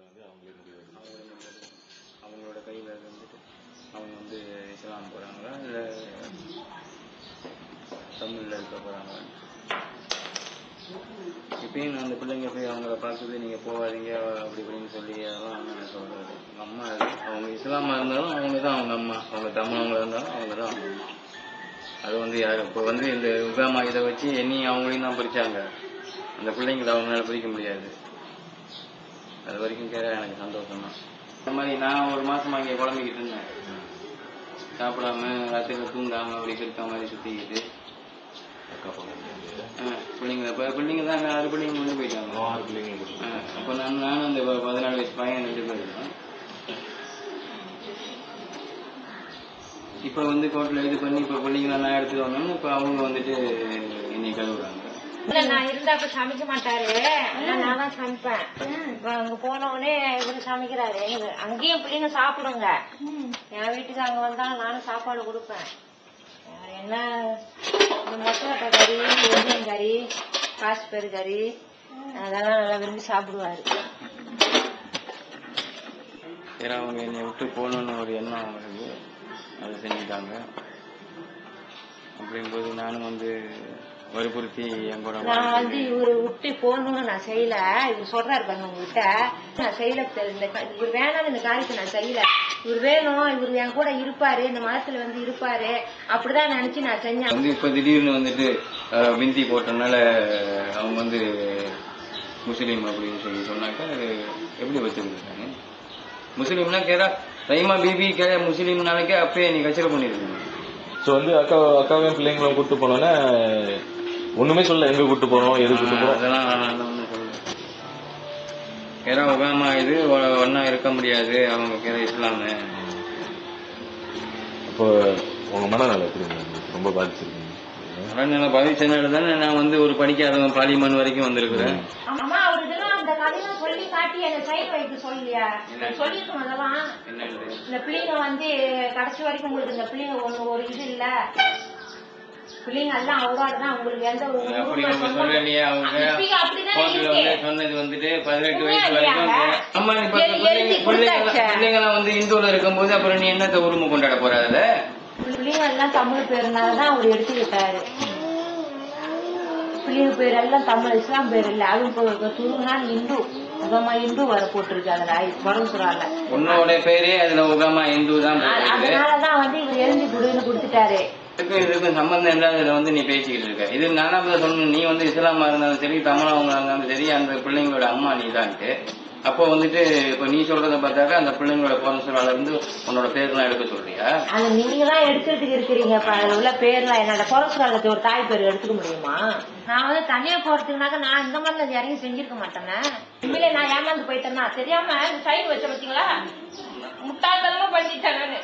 வந்து அவங்களே முடிவு அவங்களோட கையில் இருந்துட்டு அவங்க வந்து இஸ்லாம் போகிறாங்களா இல்லை தமிழில் இருக்க போகிறாங்களா. இப்பயும் நான் அந்த பிள்ளைங்க போய் அவங்கள பார்க்குறது நீங்கள் போகாதீங்க அப்படி இப்படின்னு சொல்லி அதெல்லாம் நான் சொல்கிறது. அவங்க அம்மா அது அவங்க இஸ்லாமாக இருந்தாலும் அவங்க தான் அவங்க அம்மா, அவங்க தமிழவங்களாக இருந்தாலும் அவங்க தான் அவங்க அம்மா. அது வந்து யார் இப்போ வந்து இந்த உகாமா இதை வச்சு என்னையும் அவங்களையும் தான் பிரித்தாங்க. அந்த பிள்ளைங்களை அவங்களால பிரிக்க முடியாது. அது வரைக்கும் கேட்க எனக்கு சந்தோஷம் தான். இந்த மாதிரி நான் ஒரு மாதம் அங்கே குழம்பிக்கிட்டு இருந்தேன். சாப்பிடாம ராத்திரியில் தூங்காமல் அப்படி இருக்க மாதிரி சுற்றிக்கிட்டு பிள்ளைங்க இப்போ பிள்ளைங்க தான் 6 பிள்ளைங்க கொண்டு போயிட்டாங்க. 6 பிள்ளைங்க. அப்போ நானும் அந்த 14 வயசு பையன் 2 பேர் இருக்கேன். இப்போ வந்து கோர்ட்டில் இது பண்ணி இப்போ பிள்ளைங்களை நான் எடுத்துட்டு வந்தோம்னு இப்போ அவங்க வந்துட்டு என்னை கழுவுறாங்க. நான் இருந்தா அப்ப சமைக்க மாட்டாரு, நான் தான் சமைப்பேன். இப்ப அங்க போனவுடனே இவரு சமைக்கிறாரு. அங்கேயும் பிள்ளைங்க சாப்பிடுங்க. என் வீட்டுக்கு அங்க வந்தாலும் நானும் சாப்பாடு கொடுப்பேன். என்ன இந்த மொட்டை கறி, வெந்தயம் கறி, காசுப்பேரு கறி அதெல்லாம் நல்லா விரும்பி சாப்பிடுவாரு. சரி அவங்க என்னை விட்டு போகணுன்னு ஒரு எண்ணம் அவங்களுக்கு, அதை செஞ்சுட்டாங்க. அப்படிங்கும்போது நானும் வந்து வற்புறுத்தி என் கூட நான் வந்து இவரு விட்டு போகணும்னு நான் செய்யல. இவர் சொல்றாரு பாருங்க உங்ககிட்ட, நான் செய்யல. இவர் வேணாம், இந்த காரியத்தை நான் செய்யல. இவர் வேணும், இவர் என் கூட இருப்பாரு, இந்த மதத்துல வந்து இருப்பாரு, அப்படிதான் நினைச்சு நான் செஞ்சேன். வந்து இப்ப திடீர்னு வந்துட்டு பிந்தி போட்டனால அவங்க வந்து முஸ்லீம் அப்படின்னு சொல்லி சொன்னாக்க எப்படி வச்சுருக்காங்க. முஸ்லீம்னா கேட்டா ரைமா பிபி கே முஸ்லீம்னாலே அப்பயே நீ கச்சரை பண்ணிருக்கீங்க. ஸோ வந்து அக்காவையும் பிள்ளைங்களும் கூட்டு போனோன்னா ஒண்ணுமே சொல்ல, எங்க கூட்டு போறோம், எது கூட்டு போறோம் அதெல்லாம் ஒன்றும் சொல்ல. ஏன்னா உகாமா இது ஒன்னா இருக்க முடியாது, அவங்க கேர இஸ்லாமு. அப்போ உங்க மனநல எப்படி ரொம்ப பாதிச்சிருக்கீங்க? மனநல பாதிச்சனால தானே நான் வந்து ஒரு படிக்காதவன் பார்லிமெண்ட் வரைக்கும் வந்திருக்கிறேன். அம்மா அவர் இதெல்லாம் அந்த கதையெல்லாம் சொல்லி காட்டி என்ன சைன் வைக்க சொல்லியா சொல்லிருக்கணும். அதெல்லாம் இந்த பிள்ளைங்க வந்து கடைசி வரைக்கும் உங்களுக்கு இந்த பிள்ளைங்க ஒண்ணு ஒரு இது இல்ல, பிள்ளைங்க எல்லாம் அவரோடதான் உங்களுக்கு எந்த ஒரு சொல்லலையே. அவங்க சொன்னது வந்துட்டு 18 வயசு வரைக்கும். அம்மா பிள்ளைங்கெல்லாம் வந்து இந்துல இருக்கும் போது அப்புறம் நீ என்னத்த உரிமை கொண்டாட போறாத? பிள்ளைங்க எல்லாம் தமிழ் பேருனாலதான் அவர் எடுத்துக்கிட்டாரு. பிள்ளைங்க பேர் எல்லாம் தமிழ், இஸ்லாம் பேர் இல்ல. அதுவும் துருநாள் இந்து, உகாமா இந்து வர போட்டிருக்கு. அதுல வரசுறால உன்னோட பேரே அதுல உகாமா இந்து தான். அதனாலதான் வந்து இவர் எழுதி குடுன்னு கொடுத்துட்டாரு. இதுக்கும் சம்பந்தம் இல்லாததுல வந்து நீ பேசிக்கிட்டு இருக்க. இது நானாவது சொல்லணும், நீ வந்து இஸ்லாமா இருந்தாலும் சரி தமிழவங்க இருந்தாலும் சரி அந்த பிள்ளைங்களோட அம்மா நீ தான்ட்டு. அப்போ வந்துட்டு இப்ப நீ சொல்றத பார்த்தாக்கா அந்த பிள்ளைங்களோட பிறந்தநாள்ல இருந்து உன்னோட பேர்லாம் எடுக்க சொல்றியா? அது நீங்க தான் எடுக்கிறதுக்கு இருக்கிறீங்க. அதுல உள்ள பேர்லாம் என்னோட பிறந்தநாளுக்கு ஒரு தாய் பேர் எடுத்துக்க முடியுமா? நான் வந்து தனியா போறதுக்குனாக்க நான் இந்த மாதிரி இறங்கி செஞ்சிருக்க மாட்டேன்னு. உண்மையிலே நான் ஏமாந்து போயிட்டேன்னா தெரியாம சைன் வச்ச பாத்தீங்களா, முட்டாள்தனமா பண்ணிட்டேன் நானு.